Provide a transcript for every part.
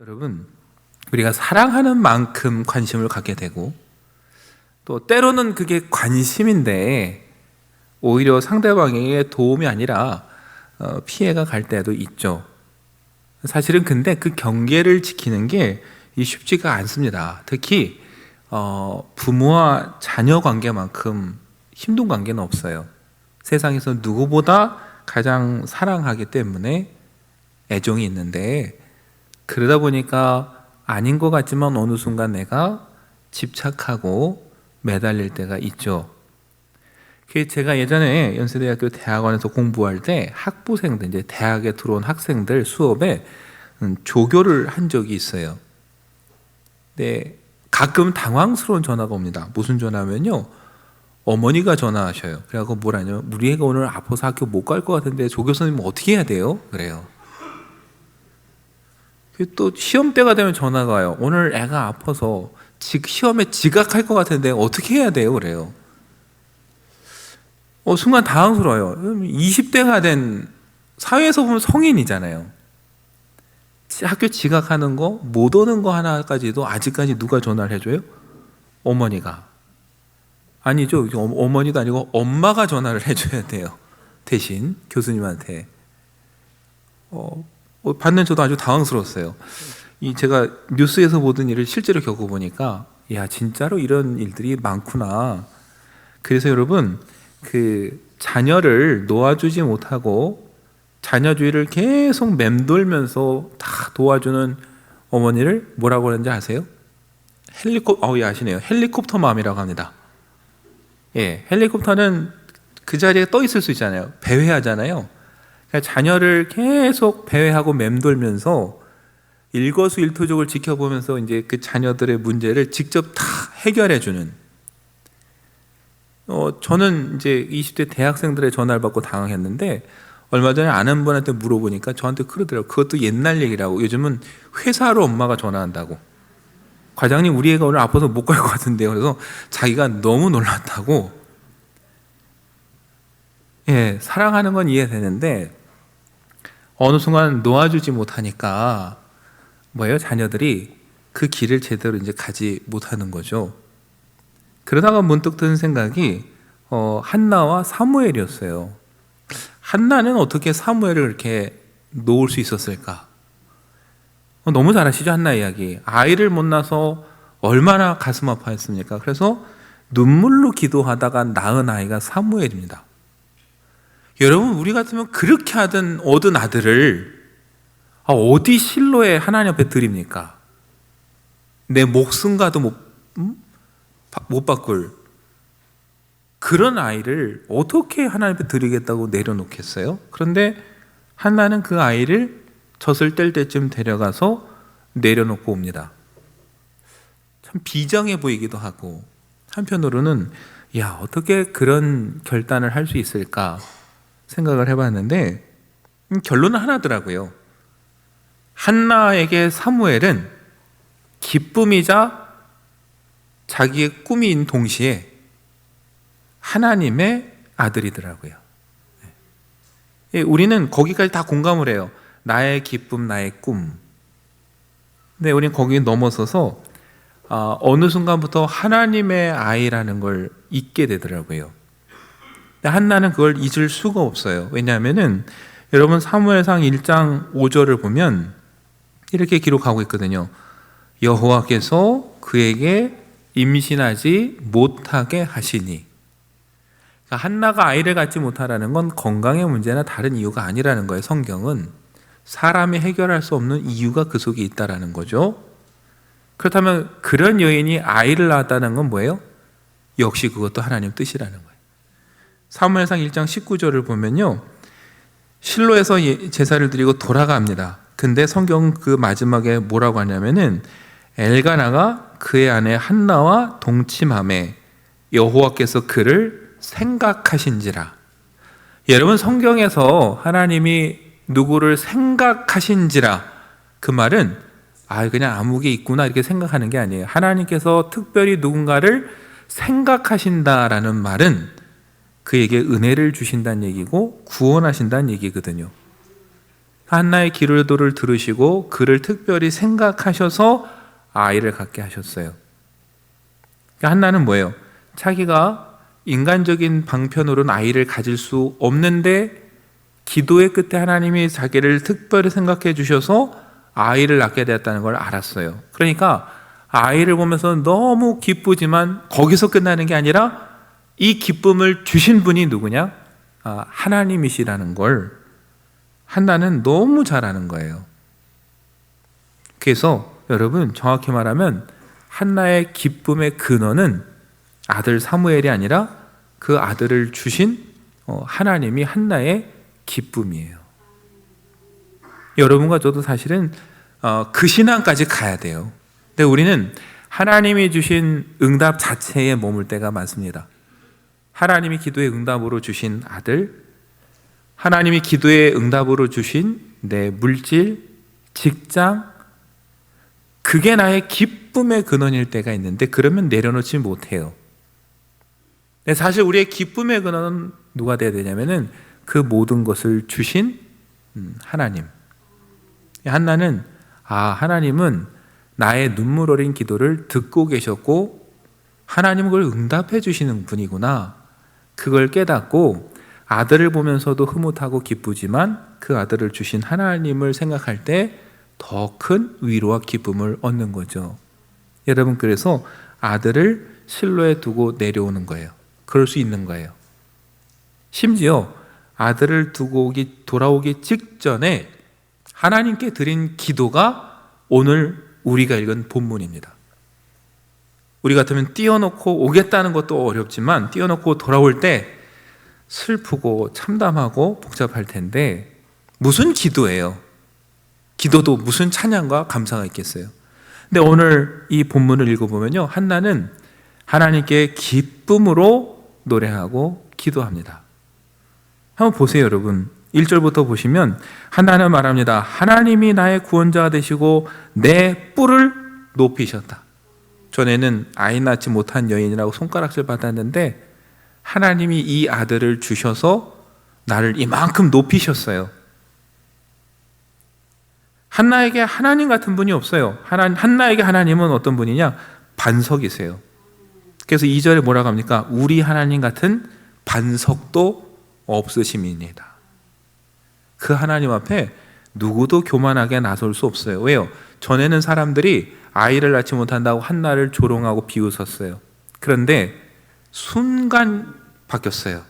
여러분, 우리가 사랑하는 만큼 관심을 갖게 되고 또 때로는 그게 관심인데 오히려 상대방에게 도움이 아니라 피해가 갈 때도 있죠. 사실은 근데 그 경계를 지키는 게 쉽지가 않습니다. 특히 부모와 자녀 관계만큼 힘든 관계는 없어요. 세상에서 누구보다 가장 사랑하기 때문에 애정이 있는데, 그러다 보니까 아닌 것 같지만 어느 순간 내가 집착하고 매달릴 때가 있죠. 제가 예전에 연세대학교 대학원에서 공부할 때 학부생들, 이제 대학에 들어온 학생들 수업에 조교를 한 적이 있어요. 근데 가끔 당황스러운 전화가 옵니다. 무슨 전화면요, 어머니가 전화하셔요. 그래갖고 뭐라뇨? 우리 애가 오늘 아파서 학교 못 갈 것 같은데 조 교수님 어떻게 해야 돼요? 그래요. 또 시험 때가 되면 전화가 와요. 오늘 애가 아파서 시험에 지각할 것 같은데 어떻게 해야 돼요? 그래요. 순간 당황스러워요. 20대가 된, 사회에서 보면 성인이잖아요. 학교 지각하는 거, 못 오는 거 하나까지도 아직까지 누가 전화를 해줘요? 어머니가. 아니죠. 어머니도 아니고 엄마가 전화를 해줘야 돼요. 대신 교수님한테. 받는 저도 아주 당황스러웠어요. 제가 뉴스에서 보던 일을 실제로 겪어보니까, 야, 진짜로 이런 일들이 많구나. 그래서 여러분, 자녀를 놓아주지 못하고 자녀주의를 계속 맴돌면서 다 도와주는 어머니를 뭐라고 하는지 아세요? 아시네요. 헬리콥터 맘이라고 합니다. 예, 헬리콥터는 그 자리에 떠 있을 수 있잖아요. 배회하잖아요. 그러니까 자녀를 계속 배회하고 맴돌면서 일거수일투족을 지켜보면서 이제 그 자녀들의 문제를 직접 다 해결해주는. 저는 이제 20대 대학생들의 전화를 받고 당황했는데, 얼마 전에 아는 분한테 물어보니까 저한테 그러더라고요. 그것도 옛날 얘기라고. 요즘은 회사로 엄마가 전화한다고. 과장님, 우리 애가 오늘 아파서 못 갈 것 같은데요. 그래서 자기가 너무 놀랐다고. 예, 사랑하는 건 이해되는데 어느 순간 놓아주지 못하니까 자녀들이 그 길을 제대로 이제 가지 못하는 거죠. 그러다가 문득 든 생각이 한나와 사무엘이었어요. 한나는 어떻게 사무엘을 이렇게 놓을 수 있었을까? 너무 잘 아시죠? 한나 이야기. 아이를 못 낳아서 얼마나 가슴 아파했습니까? 그래서 눈물로 기도하다가 낳은 아이가 사무엘입니다. 여러분, 우리 같으면 그렇게 하든 얻은 아들을 어디 실로에 하나님 앞에 드립니까? 내 목숨과도 못 바꿀 그런 아이를 어떻게 하나님 앞에 드리겠다고 내려놓겠어요? 그런데 한나는 그 아이를 젖을 뗄 때쯤 데려가서 내려놓고 옵니다. 참 비장해 보이기도 하고, 한편으로는 야, 어떻게 그런 결단을 할 수 있을까 생각을 해봤는데, 결론은 하나더라고요. 한나에게 사무엘은 기쁨이자 자기의 꿈인 동시에 하나님의 아들이더라고요. 우리는 거기까지 다 공감을 해요. 나의 기쁨, 나의 꿈. 근데 우리는 거기 넘어서서 어느 순간부터 하나님의 아이라는 걸 잊게 되더라고요. 한나는 그걸 잊을 수가 없어요. 왜냐하면은 여러분, 사무엘상 1장 5절을 보면 이렇게 기록하고 있거든요. 여호와께서 그에게 임신하지 못하게 하시니. 그러니까 한나가 아이를 갖지 못하라는 건 건강의 문제나 다른 이유가 아니라는 거예요. 성경은 사람이 해결할 수 없는 이유가 그 속에 있다라는 거죠. 그렇다면 그런 여인이 아이를 낳았다는 건 뭐예요? 역시 그것도 하나님 뜻이라는 거예요. 사무엘상 1장 19절을 보면요, 실로에서 제사를 드리고 돌아갑니다. 근데 성경 그 마지막에 뭐라고 하냐면은, 엘가나가 그의 아내 한나와 동침하매 여호와께서 그를 생각하신지라. 여러분, 성경에서 하나님이 누구를 생각하신지라, 그 말은 그냥 아무 게 있구나 이렇게 생각하는 게 아니에요. 하나님께서 특별히 누군가를 생각하신다라는 말은 그에게 은혜를 주신다는 얘기고 구원하신다는 얘기거든요. 한나의 기도를 들으시고 그를 특별히 생각하셔서 아이를 갖게 하셨어요. 그러니까 한나는 뭐예요? 자기가 인간적인 방편으로는 아이를 가질 수 없는데 기도의 끝에 하나님이 자기를 특별히 생각해 주셔서 아이를 낳게 되었다는 걸 알았어요. 그러니까 아이를 보면서 너무 기쁘지만 거기서 끝나는 게 아니라 이 기쁨을 주신 분이 누구냐? 하나님이시라는 걸 한나는 너무 잘 아는 거예요. 그래서 여러분, 정확히 말하면 한나의 기쁨의 근원은 아들 사무엘이 아니라 그 아들을 주신 하나님이 한나의 기쁨이에요. 여러분과 저도 사실은 그 신앙까지 가야 돼요. 근데 우리는 하나님이 주신 응답 자체에 머물 때가 많습니다. 하나님이 기도의 응답으로 주신 아들, 하나님이 기도의 응답으로 주신 내 물질, 직장, 그게 나의 기쁨의 근원일 때가 있는데 그러면 내려놓지 못해요. 사실 우리의 기쁨의 근원은 누가 되어야 되냐면은 그 모든 것을 주신 하나님. 한나는 하나님은 나의 눈물 어린 기도를 듣고 계셨고 하나님은 그걸 응답해 주시는 분이구나. 그걸 깨닫고 아들을 보면서도 흐뭇하고 기쁘지만 그 아들을 주신 하나님을 생각할 때 더 큰 위로와 기쁨을 얻는 거죠. 여러분, 그래서 아들을 실로에 두고 내려오는 거예요. 그럴 수 있는 거예요. 심지어 아들을 두고 돌아오기 직전에 하나님께 드린 기도가 오늘 우리가 읽은 본문입니다. 우리 같으면 띄워놓고 오겠다는 것도 어렵지만 띄워놓고 돌아올 때 슬프고 참담하고 복잡할 텐데 무슨 기도예요? 기도도 무슨 찬양과 감사가 있겠어요? 근데 오늘 이 본문을 읽어보면요, 한나는 하나님께 기쁨으로 노래하고 기도합니다. 한번 보세요, 여러분. 1절부터 보시면 한나는 말합니다. 하나님이 나의 구원자가 되시고 내 뿔을 높이셨다. 전에는 아이 낳지 못한 여인이라고 손가락질 받았는데 하나님이 이 아들을 주셔서 나를 이만큼 높이셨어요. 한나에게 하나님 같은 분이 없어요. 한나에게 하나님은 어떤 분이냐? 반석이세요. 그래서 2절에 뭐라고 합니까? 우리 하나님 같은 반석도 없으심이니이다. 그 하나님 앞에 누구도 교만하게 나설 수 없어요. 왜요? 전에는 사람들이 아이를 낳지 못한다고 한나를 조롱하고 비웃었어요. 그런데 순간 바뀌었어요.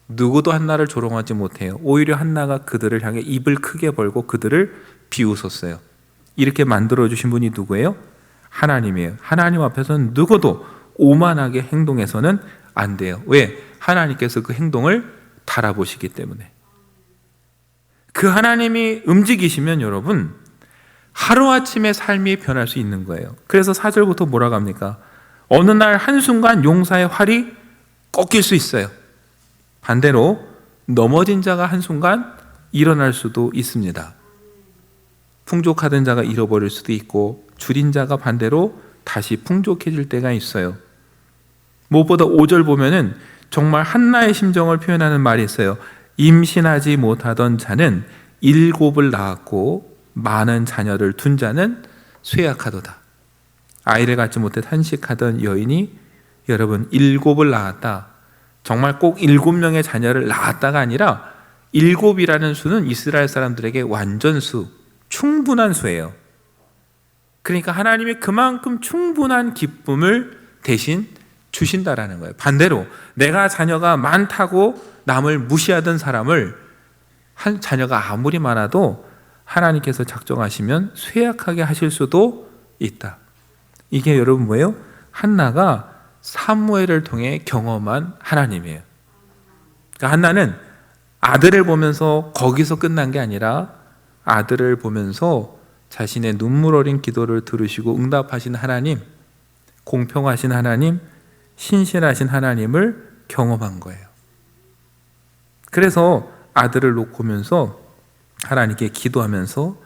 누구도 한나를 조롱하지 못해요. 오히려 한나가 그들을 향해 입을 크게 벌고 그들을 비웃었어요. 이렇게 만들어주신 분이 누구예요? 하나님이에요. 하나님 앞에서는 누구도 오만하게 행동해서는 안 돼요. 왜? 하나님께서 그 행동을 달아보시기 때문에. 그 하나님이 움직이시면 여러분 하루아침에 삶이 변할 수 있는 거예요. 그래서 4절부터 뭐라고 합니까? 어느 날 한순간 용사의 활이 꺾일 수 있어요. 반대로 넘어진 자가 한순간 일어날 수도 있습니다. 풍족하던 자가 잃어버릴 수도 있고 줄인 자가 반대로 다시 풍족해질 때가 있어요. 무엇보다 5절 보면은 정말 한나의 심정을 표현하는 말이 있어요. 임신하지 못하던 자는 7을 낳았고 많은 자녀를 둔 자는 쇠약하도다. 아이를 갖지 못해 탄식하던 여인이 여러분 7을 낳았다. 정말 꼭 7명의 자녀를 낳았다가 아니라 7이라는 수는 이스라엘 사람들에게 완전수, 충분한 수예요. 그러니까 하나님이 그만큼 충분한 기쁨을 대신 주신다라는 거예요. 반대로 내가 자녀가 많다고 남을 무시하던 사람을 한 자녀가 아무리 많아도 하나님께서 작정하시면 쇠약하게 하실 수도 있다. 이게 여러분 뭐예요? 한나가 사무엘을 통해 경험한 하나님이에요. 그러니까 한나는 아들을 보면서 거기서 끝난 게 아니라 아들을 보면서 자신의 눈물 어린 기도를 들으시고 응답하신 하나님, 공평하신 하나님, 신실하신 하나님을 경험한 거예요. 그래서 아들을 놓고 오면서 하나님께 기도하면서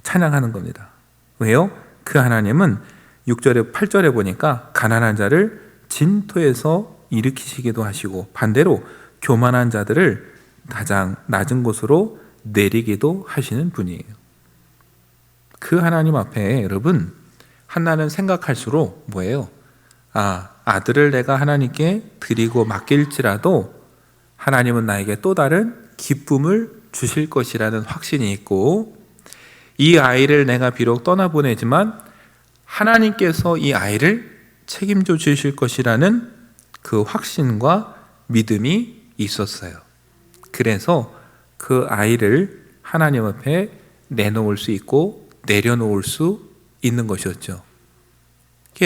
찬양하는 겁니다. 왜요? 그 하나님은 6절에 8절에 보니까 가난한 자를 진토에서 일으키시기도 하시고 반대로 교만한 자들을 가장 낮은 곳으로 내리기도 하시는 분이에요. 그 하나님 앞에 여러분, 한나는 생각할수록 뭐예요? 아들을 내가 하나님께 드리고 맡길지라도 하나님은 나에게 또 다른 기쁨을 주실 것이라는 확신이 있고, 이 아이를 내가 비록 떠나보내지만 하나님께서 이 아이를 책임져 주실 것이라는 그 확신과 믿음이 있었어요. 그래서 그 아이를 하나님 앞에 내놓을 수 있고 내려놓을 수 있는 것이었죠.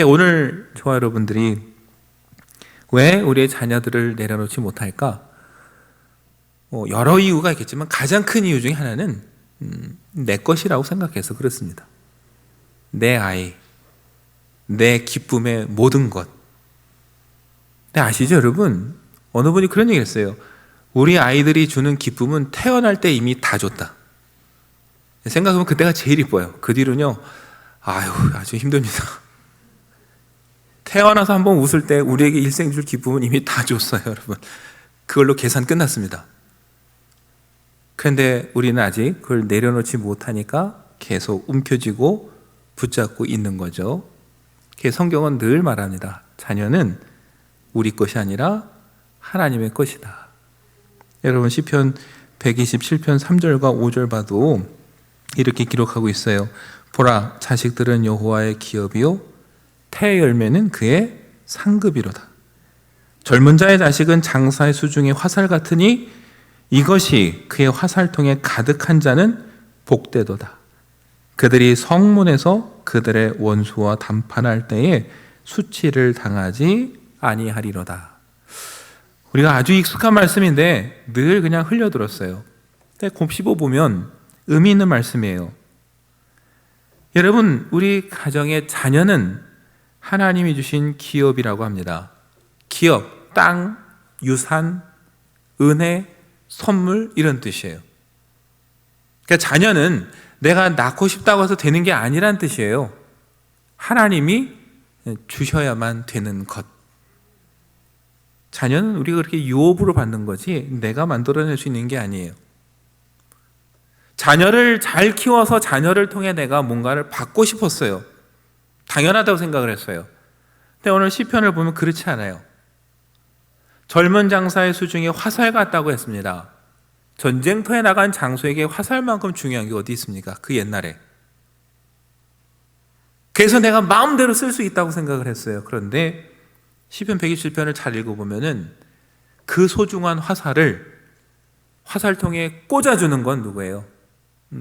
오늘 저와 여러분들이 왜 우리의 자녀들을 내려놓지 못할까? 여러 이유가 있겠지만 가장 큰 이유 중에 하나는 내 것이라고 생각해서 그렇습니다. 내 아이, 내 기쁨의 모든 것. 근데 아시죠, 여러분? 어느 분이 그런 얘기를 했어요. 우리 아이들이 주는 기쁨은 태어날 때 이미 다 줬다. 생각해보면 그때가 제일 이뻐요. 그 뒤로는요, 아주 힘듭니다. 태어나서 한번 웃을 때 우리에게 일생 줄 기쁨은 이미 다 줬어요, 여러분. 그걸로 계산 끝났습니다. 그런데 우리는 아직 그걸 내려놓지 못하니까 계속 움켜쥐고 붙잡고 있는 거죠. 성경은 늘 말합니다. 자녀는 우리 것이 아니라 하나님의 것이다. 여러분, 시편 127편 3절과 5절 봐도 이렇게 기록하고 있어요. 보라, 자식들은 여호와의 기업이요 태의 열매는 그의 상급이로다. 젊은 자의 자식은 장사의 수중에 화살 같으니 이것이 그의 화살통에 가득한 자는 복되도다. 그들이 성문에서 그들의 원수와 담판할 때에 수치를 당하지 아니하리로다. 우리가 아주 익숙한 말씀인데 늘 그냥 흘려들었어요. 근데 곱씹어보면 의미 있는 말씀이에요. 여러분, 우리 가정의 자녀는 하나님이 주신 기업이라고 합니다. 기업, 땅, 유산, 은혜, 선물, 이런 뜻이에요. 그러니까 자녀는 내가 낳고 싶다고 해서 되는 게 아니란 뜻이에요. 하나님이 주셔야만 되는 것. 자녀는 우리가 그렇게 유업으로 받는 거지 내가 만들어낼 수 있는 게 아니에요. 자녀를 잘 키워서 자녀를 통해 내가 뭔가를 받고 싶었어요. 당연하다고 생각을 했어요. 근데 오늘 시편을 보면 그렇지 않아요. 젊은 장사의 수중에 화살 같다고 했습니다. 전쟁터에 나간 장소에게 화살만큼 중요한 게 어디 있습니까? 그 옛날에. 그래서 내가 마음대로 쓸 수 있다고 생각을 했어요. 그런데 시편 127편을 잘 읽어보면은 그 소중한 화살을 화살통에 꽂아주는 건 누구예요?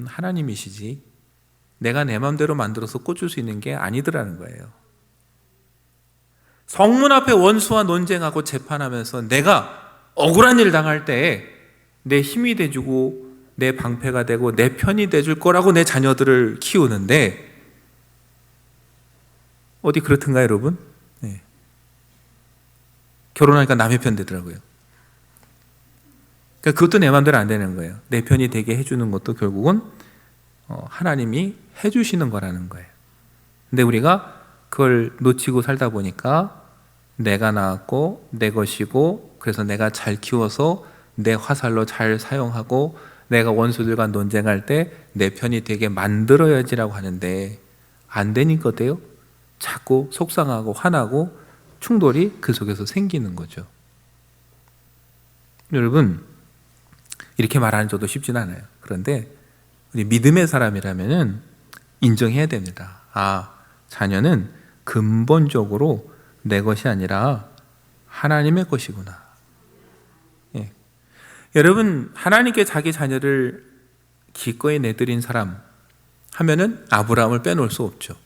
하나님이시지. 내가 내 마음대로 만들어서 꽂을 수 있는 게 아니더라는 거예요. 성문 앞에 원수와 논쟁하고 재판하면서 내가 억울한 일 당할 때에 내 힘이 돼주고 내 방패가 되고 내 편이 돼줄 거라고 내 자녀들을 키우는데 어디 그렇던가요, 여러분? 네. 결혼하니까 남의 편 되더라고요. 그러니까 그것도 내 마음대로 안 되는 거예요. 내 편이 되게 해주는 것도 결국은 하나님이 해주시는 거라는 거예요. 근데 우리가 그걸 놓치고 살다 보니까 내가 낳았고 내 것이고 그래서 내가 잘 키워서 내 화살로 잘 사용하고 내가 원수들과 논쟁할 때 내 편이 되게 만들어야지라고 하는데 안 되니까 어때요? 자꾸 속상하고 화나고 충돌이 그 속에서 생기는 거죠. 여러분, 이렇게 말하는 저도 쉽진 않아요. 그런데 우리 믿음의 사람이라면 인정해야 됩니다. 자녀는 근본적으로 내 것이 아니라 하나님의 것이구나. 예. 여러분, 하나님께 자기 자녀를 기꺼이 내드린 사람 하면은 아브라함을 빼놓을 수 없죠.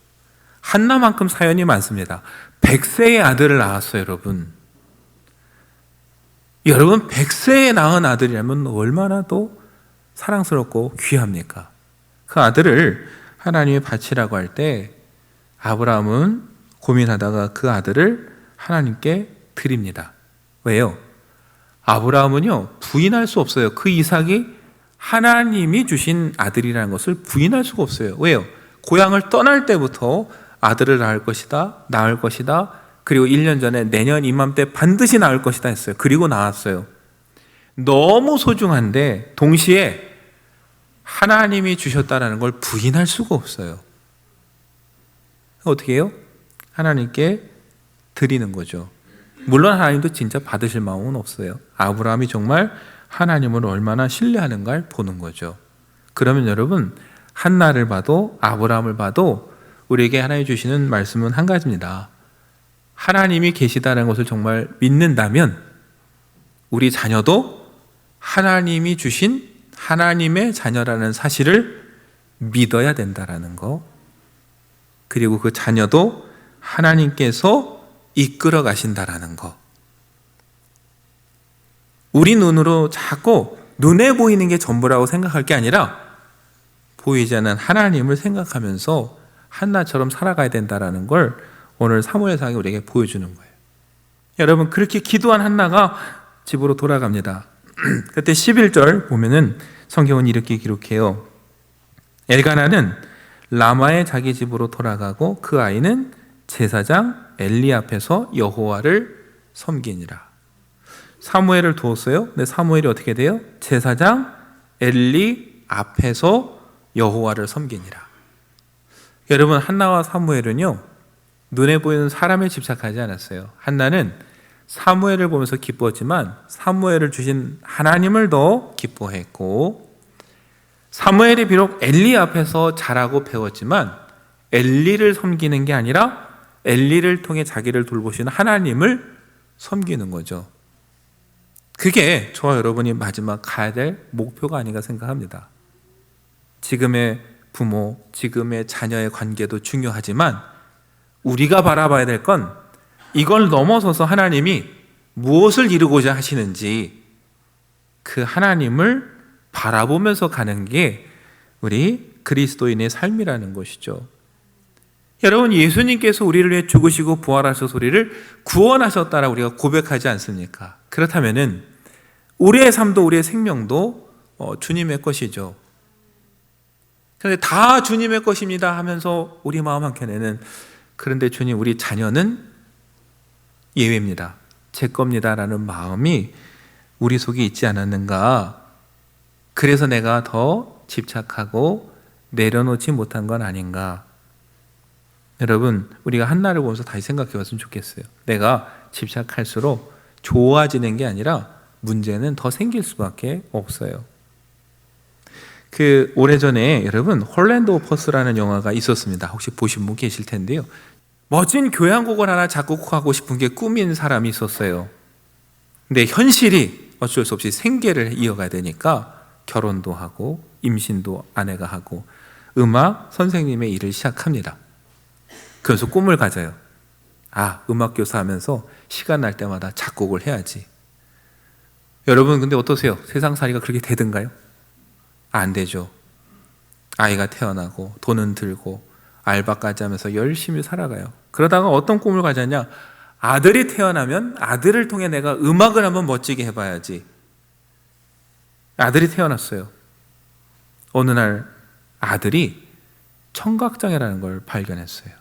한나만큼 사연이 많습니다. 100세의 아들을 낳았어요, 여러분. 여러분, 100세에 낳은 아들이라면 얼마나 또 사랑스럽고 귀합니까? 그 아들을 하나님의 바치라고 할 때 아브라함은 고민하다가 그 아들을 하나님께 드립니다. 왜요? 아브라함은요, 부인할 수 없어요. 그 이삭이 하나님이 주신 아들이라는 것을 부인할 수가 없어요. 왜요? 고향을 떠날 때부터 아들을 낳을 것이다. 그리고 1년 전에 내년 이맘때 반드시 낳을 것이다 했어요. 그리고 낳았어요. 너무 소중한데 동시에 하나님이 주셨다는 걸 부인할 수가 없어요. 어떻게 해요? 하나님께 드리는 거죠. 물론 하나님도 진짜 받으실 마음은 없어요. 아브라함이 정말 하나님을 얼마나 신뢰하는가를 보는 거죠. 그러면 여러분, 한나를 봐도 아브라함을 봐도 우리에게 하나님 주시는 말씀은 한 가지입니다. 하나님이 계시다는 것을 정말 믿는다면 우리 자녀도 하나님이 주신 하나님의 자녀라는 사실을 믿어야 된다라는 거, 그리고 그 자녀도 하나님께서 이끌어 가신다라는 거. 우리 눈으로 자꾸 눈에 보이는 게 전부라고 생각할 게 아니라 보이지 않는 하나님을 생각하면서 한나처럼 살아가야 된다라는 걸 오늘 사무엘상이 우리에게 보여주는 거예요. 여러분, 그렇게 기도한 한나가 집으로 돌아갑니다. 그때 11절 보면은 성경은 이렇게 기록해요. 엘가나는 라마의 자기 집으로 돌아가고 그 아이는 제사장 엘리 앞에서 여호와를 섬기니라. 사무엘을 두었어요. 근데 사무엘이 어떻게 돼요? 제사장 엘리 앞에서 여호와를 섬기니라. 여러분, 한나와 사무엘은요, 눈에 보이는 사람에 집착하지 않았어요. 한나는 사무엘을 보면서 기뻤지만 사무엘을 주신 하나님을 더 기뻐했고, 사무엘이 비록 엘리 앞에서 자라고 배웠지만 엘리를 섬기는 게 아니라 엘리를 통해 자기를 돌보시는 하나님을 섬기는 거죠. 그게 저와 여러분이 마지막 가야 될 목표가 아닌가 생각합니다. 지금의 부모, 지금의 자녀의 관계도 중요하지만 우리가 바라봐야 될 건 이걸 넘어서서 하나님이 무엇을 이루고자 하시는지 그 하나님을 바라보면서 가는 게 우리 그리스도인의 삶이라는 것이죠. 여러분, 예수님께서 우리를 위해 죽으시고 부활하셔서 우리를 구원하셨다라고 우리가 고백하지 않습니까? 그렇다면은 우리의 삶도 우리의 생명도 주님의 것이죠. 그런데 다 주님의 것입니다 하면서 우리 마음 한켠에는, 그런데 주님, 우리 자녀는 예외입니다, 제 겁니다라는 마음이 우리 속에 있지 않았는가? 그래서 내가 더 집착하고 내려놓지 못한 건 아닌가? 여러분, 우리가 한나를 보면서 다시 생각해 봤으면 좋겠어요. 내가 집착할수록 좋아지는 게 아니라 문제는 더 생길 수밖에 없어요. 오래전에 여러분, 홀랜드 오퍼스라는 영화가 있었습니다. 혹시 보신 분 계실 텐데요. 멋진 교향곡을 하나 작곡하고 싶은 게 꿈인 사람이 있었어요. 근데 현실이 어쩔 수 없이 생계를 이어가야 되니까 결혼도 하고 임신도 아내가 하고 음악 선생님의 일을 시작합니다. 그래서 꿈을 가져요. 음악 교사 하면서 시간 날 때마다 작곡을 해야지. 여러분, 근데 어떠세요? 세상살이가 그렇게 되던가요? 안 되죠. 아이가 태어나고 돈은 들고 알바까지 하면서 열심히 살아가요. 그러다가 어떤 꿈을 가졌냐? 아들이 태어나면 아들을 통해 내가 음악을 한번 멋지게 해봐야지. 아들이 태어났어요. 어느 날 아들이 청각장애라는 걸 발견했어요.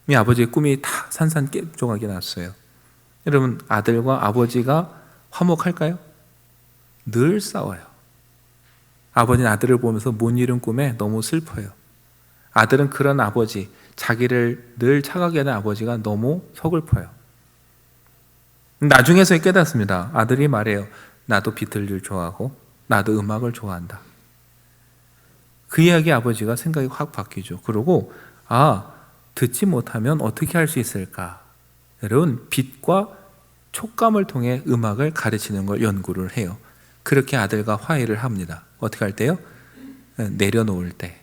이 아버지의 꿈이 다 산산깨종하게 났어요. 여러분, 아들과 아버지가 화목할까요? 늘 싸워요. 아버지는 아들을 보면서 못 이룬 꿈에 너무 슬퍼요. 아들은 그런 아버지, 자기를 늘 차가게 하는 아버지가 너무 서글퍼요. 나중에서 깨닫습니다. 아들이 말해요. 나도 비틀즈를 좋아하고 나도 음악을 좋아한다. 그 이야기 아버지가 생각이 확 바뀌죠. 그러고 듣지 못하면 어떻게 할 수 있을까? 여러분, 빛과 촉감을 통해 음악을 가르치는 걸 연구를 해요. 그렇게 아들과 화해를 합니다. 어떻게 할 때요? 내려놓을 때.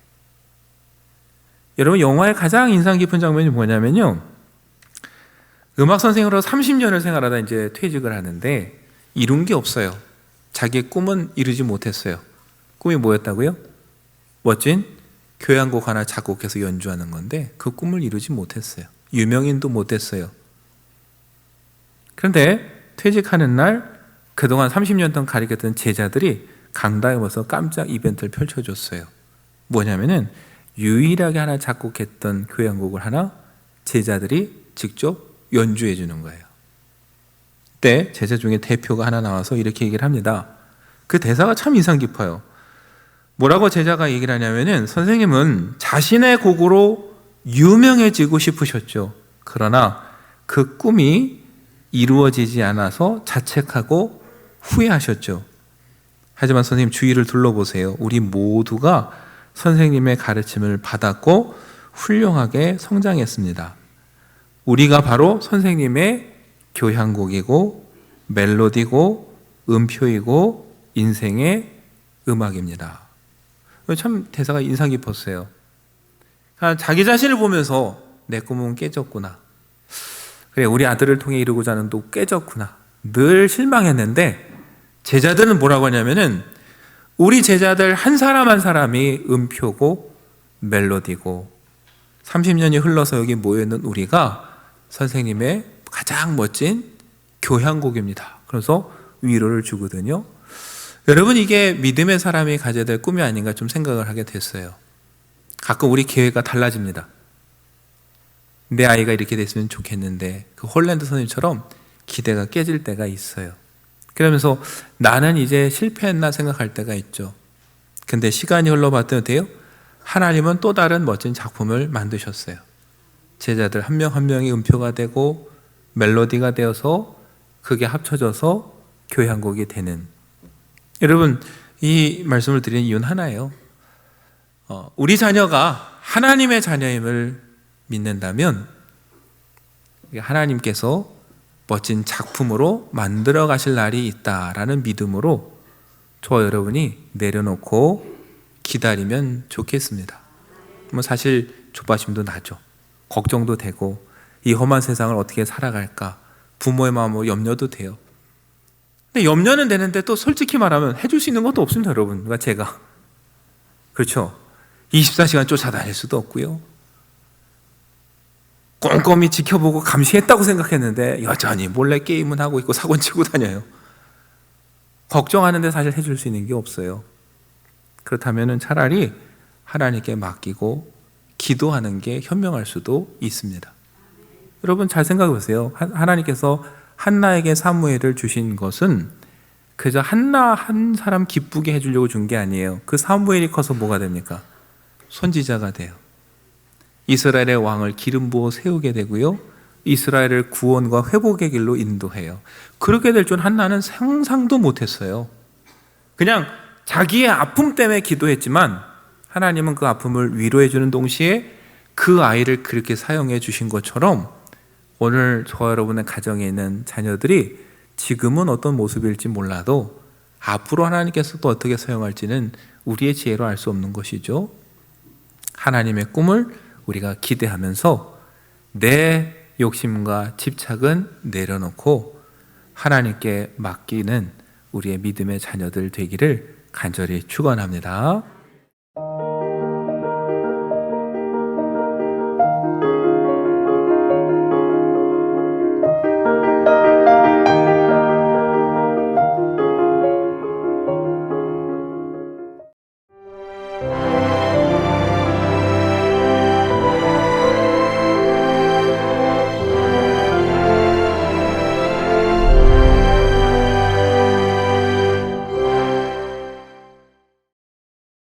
여러분, 영화의 가장 인상 깊은 장면이 뭐냐면요, 음악 선생으로 30년을 생활하다 이제 퇴직을 하는데 이룬 게 없어요. 자기의 꿈은 이루지 못했어요. 꿈이 뭐였다고요? 멋진 교향곡 하나 작곡해서 연주하는 건데 그 꿈을 이루지 못했어요. 유명인도 못 됐어요. 그런데 퇴직하는 날 그동안 30년 동안 가르쳤던 제자들이 강당에 모여서 깜짝 이벤트를 펼쳐줬어요. 뭐냐면은 유일하게 하나 작곡했던 교향곡을 하나 제자들이 직접 연주해 주는 거예요. 그때 제자 중에 대표가 하나 나와서 이렇게 얘기를 합니다. 그 대사가 참 인상 깊어요. 뭐라고 제자가 얘기를 하냐면은 선생님은 자신의 곡으로 유명해지고 싶으셨죠. 그러나 그 꿈이 이루어지지 않아서 자책하고 후회하셨죠. 하지만 선생님 주위를 둘러보세요. 우리 모두가 선생님의 가르침을 받았고 훌륭하게 성장했습니다. 우리가 바로 선생님의 교향곡이고 멜로디고 음표이고 인생의 음악입니다. 참 대사가 인상 깊었어요. 자기 자신을 보면서 내 꿈은 깨졌구나. 그래, 우리 아들을 통해 이루고자 하는 또 깨졌구나. 늘 실망했는데 제자들은 뭐라고 하냐면은 우리 제자들 한 사람 한 사람이 음표고 멜로디고 30년이 흘러서 여기 모여있는 우리가 선생님의 가장 멋진 교향곡입니다. 그래서 위로를 주거든요. 여러분, 이게 믿음의 사람이 가져야 될 꿈이 아닌가 좀 생각을 하게 됐어요. 가끔 우리 계획가 달라집니다. 내 아이가 이렇게 됐으면 좋겠는데 그 홀랜드 선생님처럼 기대가 깨질 때가 있어요. 그러면서 나는 이제 실패했나 생각할 때가 있죠. 근데 시간이 흘러봤더니 어때요? 하나님은 또 다른 멋진 작품을 만드셨어요. 제자들 한 명 한 명이 음표가 되고 멜로디가 되어서 그게 합쳐져서 교향곡이 되는. 여러분, 이 말씀을 드리는 이유는 하나예요. 우리 자녀가 하나님의 자녀임을 믿는다면 하나님께서 멋진 작품으로 만들어 가실 날이 있다라는 믿음으로 저와 여러분이 내려놓고 기다리면 좋겠습니다. 사실 조바심도 나죠. 걱정도 되고 이 험한 세상을 어떻게 살아갈까 부모의 마음으로 염려도 돼요. 근데 염려는 되는데 또 솔직히 말하면 해줄 수 있는 것도 없습니다, 여러분. 그러니까 제가 그렇죠. 24시간 쫓아다닐 수도 없고요. 꼼꼼히 지켜보고 감시했다고 생각했는데 여전히 몰래 게임은 하고 있고 사고는 치고 다녀요. 걱정하는데 사실 해줄 수 있는 게 없어요. 그렇다면 차라리 하나님께 맡기고 기도하는 게 현명할 수도 있습니다. 여러분 잘 생각해 보세요. 하나님께서 한나에게 사무엘을 주신 것은 그저 한나 한 사람 기쁘게 해주려고 준 게 아니에요. 그 사무엘이 커서 뭐가 됩니까? 선지자가 돼요. 이스라엘의 왕을 기름 부어 세우게 되고요. 이스라엘을 구원과 회복의 길로 인도해요. 그렇게 될 줄 한나는 상상도 못했어요. 그냥 자기의 아픔 때문에 기도했지만 하나님은 그 아픔을 위로해 주는 동시에 그 아이를 그렇게 사용해 주신 것처럼 오늘 저와 여러분의 가정에 있는 자녀들이 지금은 어떤 모습일지 몰라도 앞으로 하나님께서 또 어떻게 사용할지는 우리의 지혜로 알 수 없는 것이죠. 하나님의 꿈을 우리가 기대하면서 내 욕심과 집착은 내려놓고 하나님께 맡기는 우리의 믿음의 자녀들 되기를 간절히 축원합니다.